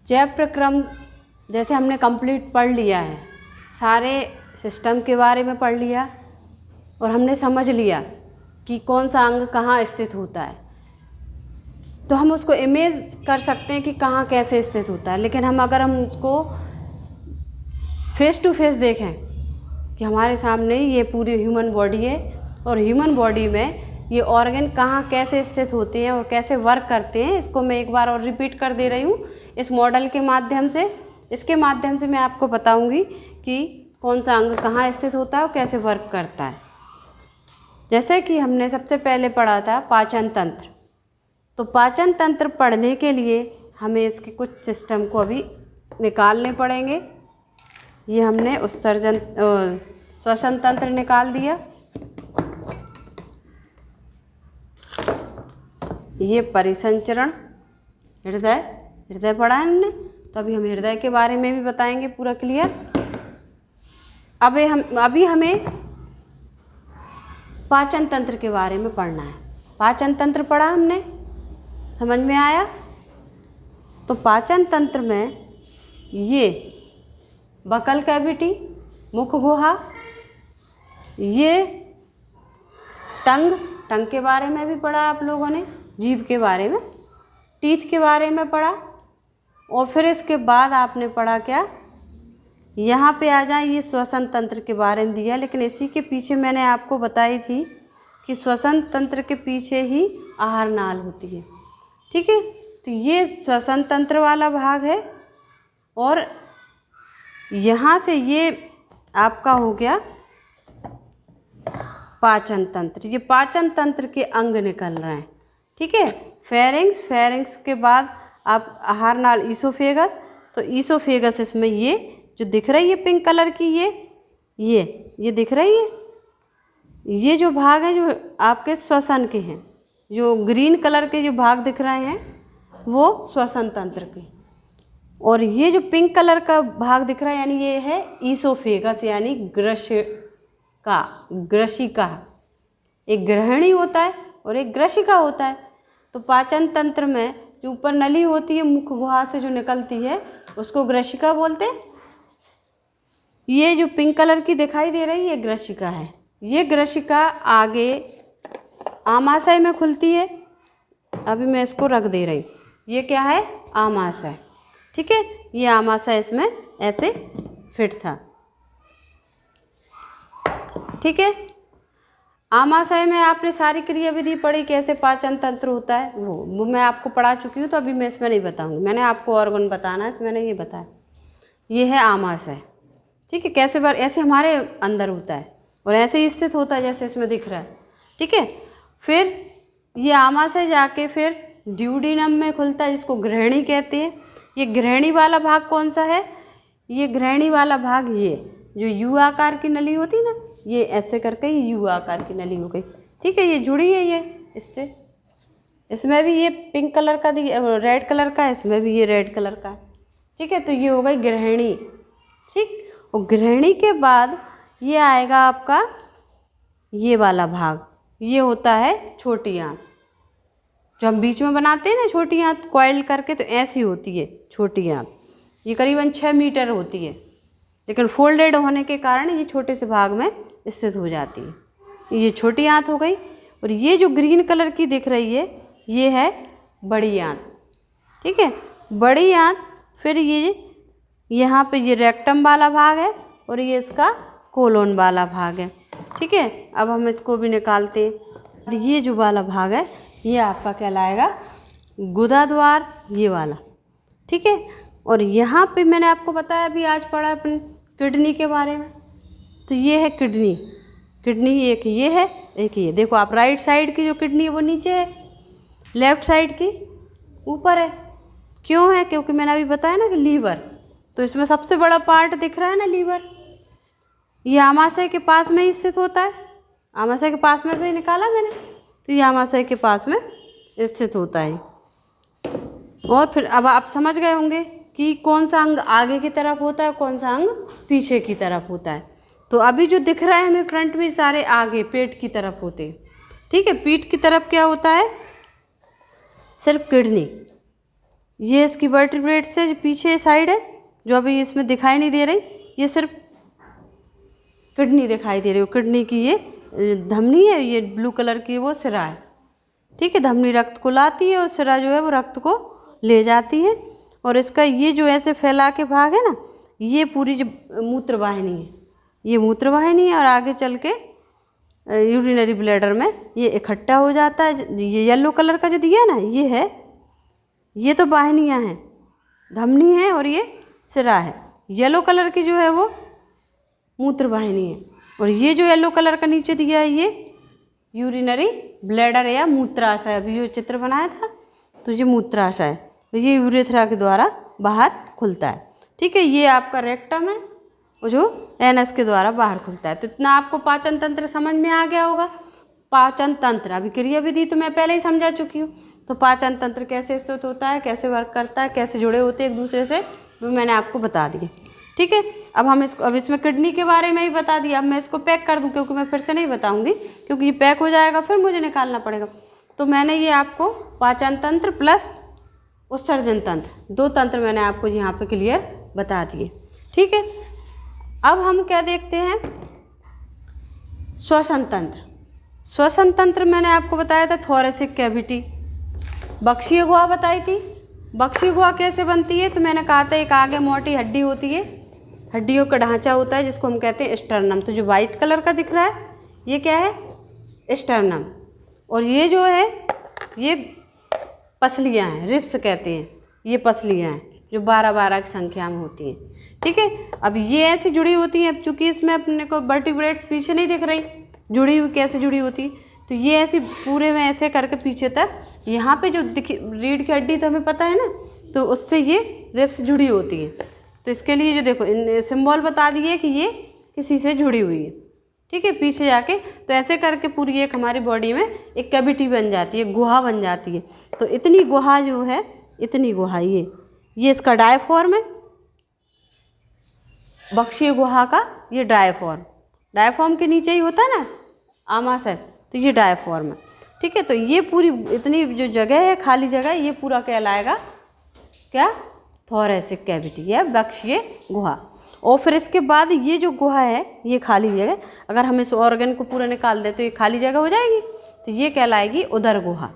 जैव प्रक्रम जैसे हमने कंप्लीट पढ़ लिया है, सारे सिस्टम के बारे में पढ़ लिया और हमने समझ लिया कि कौन सा अंग कहाँ स्थित होता है, तो हम उसको इमेज कर सकते हैं कि कहाँ कैसे स्थित होता है। लेकिन अगर हम उसको फेस टू फेस देखें कि हमारे सामने ये पूरी ह्यूमन बॉडी है और ह्यूमन बॉडी में ये ऑर्गन कहाँ कैसे स्थित होते हैं और कैसे वर्क करते हैं, इसको मैं एक बार और रिपीट कर दे रही हूँ इस मॉडल के माध्यम से। इसके माध्यम से मैं आपको बताऊँगी कि कौन सा अंग कहाँ स्थित होता है और कैसे वर्क करता है। जैसे कि हमने सबसे पहले पढ़ा था पाचन तंत्र, तो पाचन तंत्र पढ़ने के लिए हमें इसके कुछ सिस्टम को अभी निकालने पड़ेंगे। ये हमने उत्सर्जन श्वसन तंत्र निकाल दिया, ये परिसंचरण, हृदय पढ़ा है हमने, तो अभी हम हृदय के बारे में भी बताएंगे पूरा क्लियर। अभी हमें पाचन तंत्र के बारे में पढ़ना है। पाचन तंत्र पढ़ा हमने, समझ में आया? तो पाचन तंत्र में ये बकल कैविटी, मुख गुहा, ये टंग के बारे में भी पढ़ा आप लोगों ने, जीभ के बारे में, टीथ के बारे में पढ़ा। और फिर इसके बाद आपने पढ़ा क्या, यहाँ पे आ जाए, ये श्वसन तंत्र के बारे में दिया, लेकिन इसी के पीछे मैंने आपको बताई थी कि श्वसन तंत्र के पीछे ही आहार नाल होती है। ठीक है, तो ये श्वसन तंत्र वाला भाग है और यहाँ से ये आपका हो गया पाचन तंत्र। ये पाचन तंत्र के अंग निकल रहे हैं। ठीक है, फेरिंग्स के बाद आप आहार नाल ईसोफेगस, तो ईसोफेगस इसमें ये जो दिख रही है पिंक कलर की, ये दिख रही है, ये जो भाग है जो आपके श्वसन के हैं, जो ग्रीन कलर के जो भाग दिख रहे हैं वो श्वसन तंत्र के, और ये जो पिंक कलर का भाग दिख रहा है यानी ये है ईसोफेगस यानी ग्रशिका। एक ग्रहणी होता है और एक ग्रशिका होता है। तो पाचन तंत्र में जो ऊपर नली होती है मुख गुहा से जो निकलती है उसको ग्रशिका बोलते हैं। ये जो पिंक कलर की दिखाई दे रही है ये ग्रशिका है। ये ग्रशिका आगे आमाशय में खुलती है। अभी मैं इसको रख दे रही, ये क्या है, आमाशय। ठीक है, ये आमाशय इसमें ऐसे फिट था। ठीक है, आमाशय में आपने सारी क्रियाविधि पढ़ी, कैसे पाचन तंत्र होता है वो मैं आपको पढ़ा चुकी हूँ, तो अभी मैं इसमें नहीं बताऊँगी। मैंने आपको ऑर्गन बताना है, इसमें नहीं ये बताया। ये है आमाशय। ठीक है, कैसे बार ऐसे हमारे अंदर होता है और ऐसे ही स्थित होता है जैसे इसमें दिख रहा है। ठीक है, फिर ये आमाशय जाके फिर ड्यूडिनम में खुलता है जिसको ग्रहणी कहते हैं। ये ग्रहणी वाला भाग कौन सा है, ये ग्रहणी वाला भाग ये जो यू आकार की नली होती ना, ये ऐसे करके ये यू आकार की नली हो गई। ठीक है, ये जुड़ी है ये इससे, इसमें भी ये पिंक कलर का रेड कलर का है, इसमें भी ये रेड कलर का है। ठीक है, तो ये हो गई ग्रहणी। ठीक, और ग्रहणी के बाद ये आएगा आपका ये वाला भाग, ये होता है छोटी आंत, जो हम बीच में बनाते हैं ना छोटी आंत कॉइल करके, तो ऐसी होती है छोटी आंत। ये करीबन 6 मीटर होती है, लेकिन फोल्डेड होने के कारण ये छोटे से भाग में स्थित हो जाती है। ये छोटी आंत हो गई। और ये जो ग्रीन कलर की दिख रही है ये है बड़ी आंत। ठीक है, बड़ी आंत। फिर ये यहाँ पे ये रेक्टम वाला भाग है और ये इसका कोलोन वाला भाग है। ठीक है, अब हम इसको भी निकालते हैं। ये जो वाला भाग है ये आपका कहलाएगा गुदा द्वार, ये वाला। ठीक है, और यहाँ पे मैंने आपको बताया अभी आज पढ़ा अपन किडनी के बारे में, तो ये है किडनी। किडनी एक ये है, एक ये। देखो आप राइट साइड की जो किडनी है वो नीचे है, लेफ्ट साइड की ऊपर है। क्यों है, क्योंकि मैंने अभी बताया ना कि लीवर, तो इसमें सबसे बड़ा पार्ट दिख रहा है ना लीवर, ये आमाशय के पास में ही स्थित होता है। आमाशय के पास में से ही निकाला मैंने, तो ये आमाशय के पास में स्थित होता है। और फिर अब आप समझ गए होंगे कि कौन सा अंग आगे की तरफ होता है, कौन सा अंग पीछे की तरफ होता है। तो अभी जो दिख रहा है हमें फ्रंट में सारे आगे पेट की तरफ होते हैं। ठीक है, पीठ की तरफ क्या होता है, सिर्फ किडनी। ये इसकी वर्टिब्रेट से जो पीछे साइड है, जो अभी इसमें दिखाई नहीं दे रही, ये सिर्फ किडनी दिखाई दे रही हो। किडनी की ये धमनी है, ये ब्लू कलर की वो सिरा है। ठीक है, धमनी रक्त को लाती है और सिरा जो है वो रक्त को ले जाती है। और इसका ये जो ऐसे फैला के भाग है ना, ये पूरी जो मूत्र वाहिनी है, ये मूत्र वाहिनी है। और आगे चल के यूरिनरी ब्लैडर में ये इकट्ठा हो जाता है। ये येलो कलर का जो दिया ना, ये है, ये तो वाहिनियाँ हैं, धमनी है और ये सिरा है। येलो कलर की जो है वो मूत्र वाहिनी है। और ये जो येलो कलर का नीचे दिया है, ये यूरिनरी ब्लैडर या मूत्राशय। अभी जो चित्र बनाया था तो ये मूत्राशय है, तो ये यूरेथ्रा के द्वारा बाहर खुलता है। ठीक है, ये आपका रेक्टम है और जो एनस के द्वारा बाहर खुलता है। तो इतना आपको पाचन तंत्र समझ में आ गया होगा। पाचन तंत्र, अभी क्रिया विधि तो मैं पहले ही समझा चुकी हूँ। तो पाचन तंत्र कैसे स्थित होता है, कैसे वर्क करता है, कैसे जुड़े होते हैं एक दूसरे से, वो मैंने आपको बता दिए। ठीक है, अब इसमें किडनी के बारे में ही बता दिया। अब मैं इसको पैक कर दूं, क्योंकि मैं फिर से नहीं बताऊंगी, क्योंकि ये पैक हो जाएगा, फिर मुझे निकालना पड़ेगा। तो मैंने ये आपको पाचन तंत्र प्लस उत्सर्जन तंत्र, 2 तंत्र मैंने आपको यहाँ पे क्लियर बता दिए। ठीक है, अब हम क्या देखते हैं, श्वसन तंत्र। श्वसन तंत्र मैंने आपको बताया था, थोरेसिक कैविटी, बक्षीय गुहा बताई थी। बक्षीय गुहा कैसे बनती है, तो मैंने कहा था एक आगे मोटी हड्डी होती है, हड्डियों का ढांचा होता है, जिसको हम कहते हैं स्टर्नम। तो जो वाइट कलर का दिख रहा है, ये क्या है, स्टर्नम। और ये जो है, ये पसलियाँ हैं, रिब्स कहते हैं, ये पसलियाँ हैं जो 12-12 की संख्या में होती हैं। ठीक है, अब ये ऐसी जुड़ी होती हैं, अब चूँकि इसमें अपने को वर्टिब्रेट्स पीछे नहीं दिख रही, जुड़ी हुई कैसे जुड़ी होती है, तो ये ऐसी पूरे में ऐसे करके पीछे तक, यहाँ पे जो रीढ़ की हड्डी तो हमें पता है ना, तो उससे ये रिब्स जुड़ी होती है। तो इसके लिए जो देखो सिंबल बता दिए कि ये किसी से जुड़ी हुई है। ठीक है, पीछे जाके तो ऐसे करके पूरी एक हमारी बॉडी में एक कैविटी बन जाती है, गुहा बन जाती है। तो इतनी गुहा जो है, इतनी गुहा ये इसका डायफ्राम है, बक्षीय गुहा का ये डायफ्राम के नीचे ही होता है ना आमाशय, तो ये डायफ्राम है। ठीक है, तो ये पूरी इतनी जो जगह है, खाली जगह, ये पूरा कहलाएगा क्या, थोरेसिक कैविटी या बक्षीय गुहा। और फिर इसके बाद ये जो गुहा है, ये खाली जगह, अगर हम इस ऑर्गन को पूरा निकाल दें तो ये खाली जगह हो जाएगी, तो ये कहलाएगी उदर गुहा।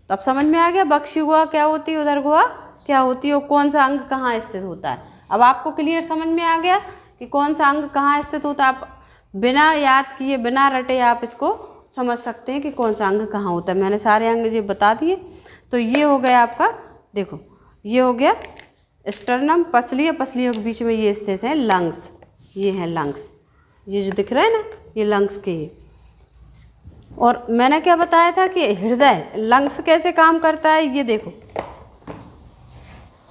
तो अब समझ में आ गया बक्षीय गुहा क्या होती है, उदर गुहा क्या होती है, और कौन सा अंग कहाँ स्थित होता है। अब आपको क्लियर समझ में आ गया कि कौन सा अंग कहाँ स्थित होता है। आप बिना याद किए, बिना रटे आप इसको समझ सकते हैं कि कौन सा अंग कहाँ होता है। मैंने सारे अंग ये बता दिए। तो ये हो गया आपका, देखो ये हो गया स्टर्नम, पसलियों के बीच में ये स्थित है लंग्स, ये है लंग्स, ये जो दिख रहा है ना, ये लंग्स के ये। और मैंने क्या बताया था कि हृदय, लंग्स कैसे काम करता है, ये देखो,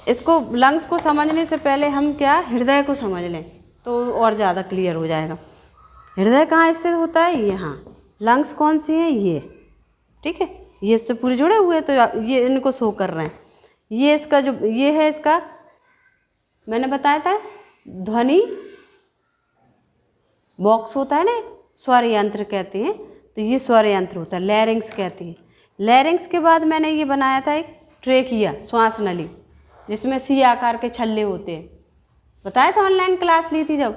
इसको लंग्स को समझने से पहले हम क्या हृदय को समझ लें तो और ज़्यादा क्लियर हो जाएगा। हृदय कहाँ स्थित होता है, यहाँ। लंग्स कौन सी है, ये। ठीक है, ये इससे पूरे जुड़े हुए हैं, तो ये इनको शो कर रहे हैं। ये इसका जो ये है, इसका मैंने बताया था ध्वनि बॉक्स होता है ना, स्वर यंत्र कहते हैं, तो ये स्वर यंत्र होता है, लैरिंग्स कहते हैं। लैरिंग्स के बाद मैंने ये बनाया था एक ट्रेकिया, श्वास नली, जिसमें सी आकार के छल्ले होते हैं, बताया था ऑनलाइन क्लास ली थी जब।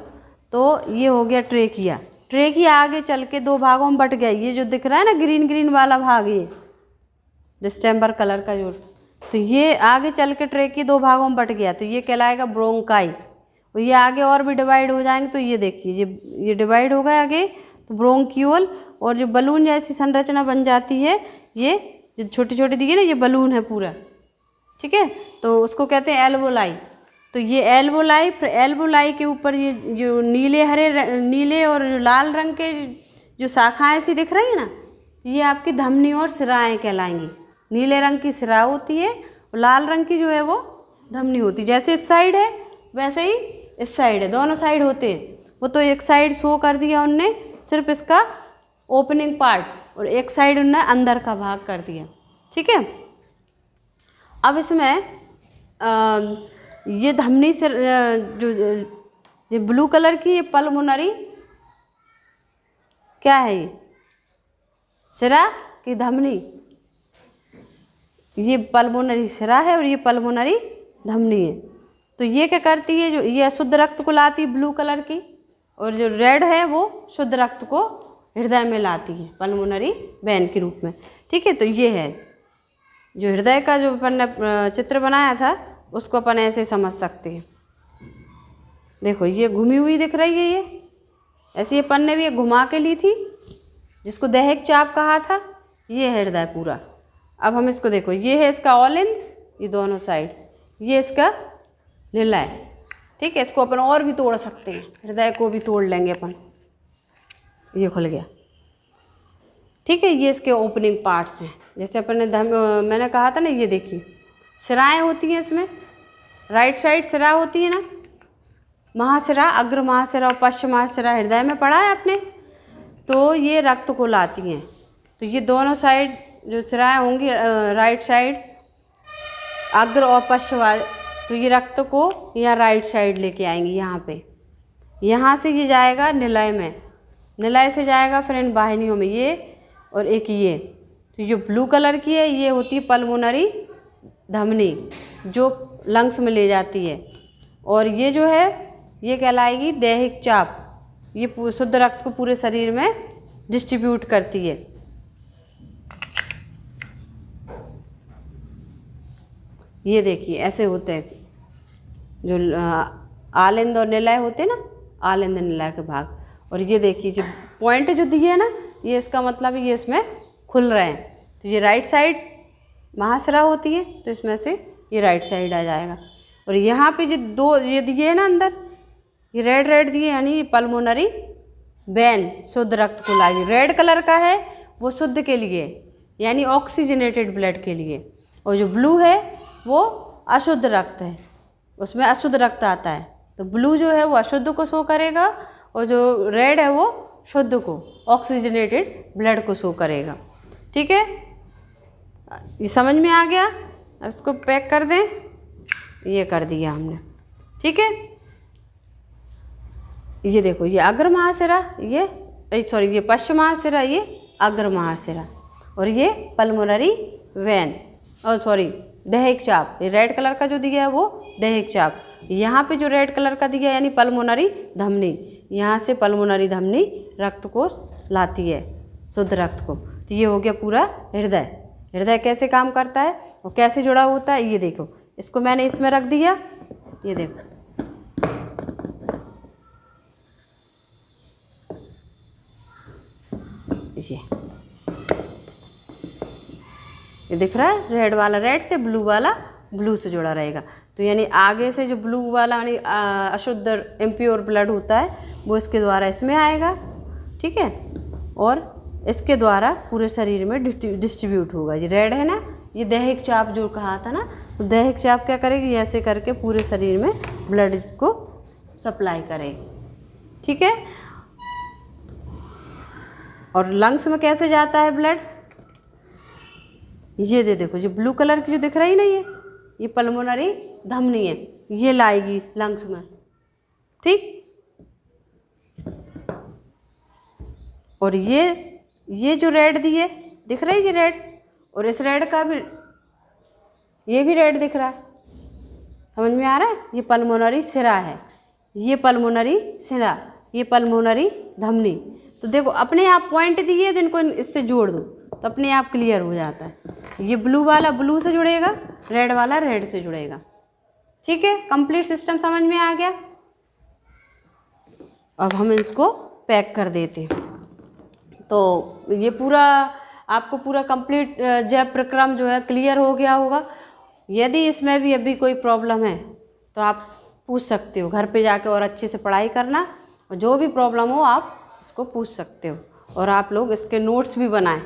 तो ये हो गया ट्रेकिया। ट्रेकिया आगे चल के 2 भागों में बट गया, ये जो दिख रहा है ना ग्रीन ग्रीन वाला भाग, ये डिस्टेम्बर कलर का जो, तो ये आगे चल के ट्रेकिया 2 भागों में बट गया, तो ये कहलाएगा ब्रोंकाई। और ये आगे और भी डिवाइड हो जाएंगे, तो ये देखिए ये डिवाइड हो गया आगे, तो ब्रोंक्यूल, और जो बलून जैसी संरचना बन जाती है, ये जो छोटी छोटी दिखी ना, ये बलून है पूरा। ठीक है, तो उसको कहते हैं एल्वोलाई। तो ये एल्वोलाई, फिर एल्वोलाई के ऊपर ये जो नीले और लाल रंग के जो शाखाएं सी दिख रही है ना, ये आपकी धमनी और सिराएँ कहलाएंगी। नीले रंग की सिरा होती है और लाल रंग की जो है वो धमनी होती है। जैसे इस साइड है वैसे ही इस साइड है, दोनों साइड होते हैं। वो तो एक साइड शो कर दिया उनने सिर्फ इसका ओपनिंग पार्ट, और एक साइड उनने अंदर का भाग कर दिया। ठीक है, अब इसमें ये धमनी से जो ये ब्लू कलर की, ये पल्मोनरी क्या है, ये सिरा की धमनी, ये पल्मोनरी सिरा है और ये पल्मोनरी धमनी है। तो ये क्या करती है, जो ये अशुद्ध रक्त को लाती है ब्लू कलर की, और जो रेड है वो शुद्ध रक्त को हृदय में लाती है पल्मोनरी वेन के रूप में। ठीक है, तो ये है जो हृदय का जो अपन ने चित्र बनाया था उसको अपन ऐसे समझ सकते हैं। देखो ये घूमी हुई दिख रही है, ये ऐसी अपन ने भी घुमा के ली थी जिसको दैहिक चाप कहा था। ये है हृदय पूरा। अब हम इसको देखो, ये है इसका ऑलिंद, ये दोनों साइड, ये इसका निलय। ठीक है, इसको अपन और भी तोड़ सकते हैं, हृदय को भी तोड़ लेंगे अपन। ये खुल गया। ठीक है, ये इसके ओपनिंग पार्ट्स हैं। जैसे अपन ने मैंने कहा था ना, ये देखिए सिराएँ होती हैं इसमें, राइट साइड सिरा होती है ना, महासिरा, अग्र महासिरा और पश्चिम महासिरा हृदय में पढ़ा है आपने। तो ये रक्त को लाती हैं। तो ये दोनों साइड जो सिराएँ होंगी, राइट साइड अग्र और पश्चिम, तो ये रक्त को यहाँ राइट साइड लेके आएंगी यहाँ पे। यहाँ से ये जाएगा निलय में, निलय से जाएगा फिर इन वाहिनियों में, ये और एक ये। तो जो ब्लू कलर की है ये होती है पल्मोनरी धमनी, जो लंग्स में ले जाती है। और ये जो है ये कहलाएगी दैहिक चाप, ये शुद्ध रक्त को पूरे शरीर में डिस्ट्रीब्यूट करती है। ये देखिए ऐसे होते हैं जो आलिंद और निलय होते हैं ना, आलिंद निलय के भाग। और ये देखिए जो पॉइंट जो दिए है ना, ये इसका मतलब ये इसमें खुल रहे हैं। तो ये राइट साइड महासिरा होती है, तो इसमें से ये राइट साइड आ जाएगा। और यहाँ पे जो दो ये दिए है ना अंदर, ये रेड रेड दिए, यानी ये पल्मोनरी वेन शुद्ध रक्त को लाएगी। रेड कलर का है वो शुद्ध के लिए, यानी ऑक्सीजनेटेड ब्लड के लिए। और जो ब्लू है वो अशुद्ध रक्त है, उसमें अशुद्ध रक्त आता है। तो ब्लू जो है वो अशुद्ध को शो करेगा, और जो रेड है वो शुद्ध को, ऑक्सीजनेटेड ब्लड को शो करेगा। ठीक है, ये समझ में आ गया। अब इसको पैक कर दें, ये कर दिया हमने। ठीक है, ये देखो ये अग्र महासिरा, ये सॉरी ये पश्चिम महासिरा, ये अग्र महासिरा, और ये पल्मोनरी वेन, और सॉरी दैहिक चाप। ये रेड कलर का जो दिया है वो दैहिक चाप। यहाँ पे जो रेड कलर का दिया है यानी पल्मोनरी धमनी, यहाँ से पल्मोनरी धमनी रक्त को लाती है, शुद्ध रक्त को। तो ये हो गया पूरा हृदय। हृदय कैसे काम करता है और कैसे जुड़ा होता है, ये देखो। इसको मैंने इसमें रख दिया, ये देखो ये दिख रहा है, रेड वाला रेड से, ब्लू वाला ब्लू से जुड़ा रहेगा। तो यानी आगे से जो ब्लू वाला यानी अशुद्ध इम्प्योर ब्लड होता है वो इसके द्वारा इसमें आएगा। ठीक है, और इसके द्वारा पूरे शरीर में डिस्ट्रीब्यूट होगा। ये रेड है ना, ये दैहिक चाप जो कहा था ना, तो दैहिक चाप क्या करेगी, ऐसे करके पूरे शरीर में ब्लड को सप्लाई करेगी। ठीक है, और लंग्स में कैसे जाता है ब्लड, ये देखो जो ब्लू कलर की जो दिख रही ना, ये पल्मोनरी धमनी है, ये लाएगी लंग्स में। ठीक, और ये जो रेड दिए दिख रही है, ये रेड, और इस रेड का भी ये भी रेड दिख रहा है, समझ में आ रहा है। ये पल्मोनरी सिरा है, ये पल्मोनरी सिरा, ये पल्मोनरी धमनी। तो देखो अपने आप पॉइंट दिए तो इनको इससे जोड़ दो तो अपने आप क्लियर हो जाता है। ये ब्लू वाला ब्लू से जुड़ेगा, रेड वाला रेड से जुड़ेगा। ठीक है, कंप्लीट सिस्टम समझ में आ गया। अब हम इसको पैक कर देते हैं। तो ये पूरा आपको पूरा कंप्लीट जैव प्रक्रम जो है क्लियर हो गया होगा। यदि इसमें भी अभी कोई प्रॉब्लम है तो आप पूछ सकते हो, घर पे जाके और अच्छे से पढ़ाई करना, और जो भी प्रॉब्लम हो आप इसको पूछ सकते हो। और आप लोग इसके नोट्स भी बनाएं।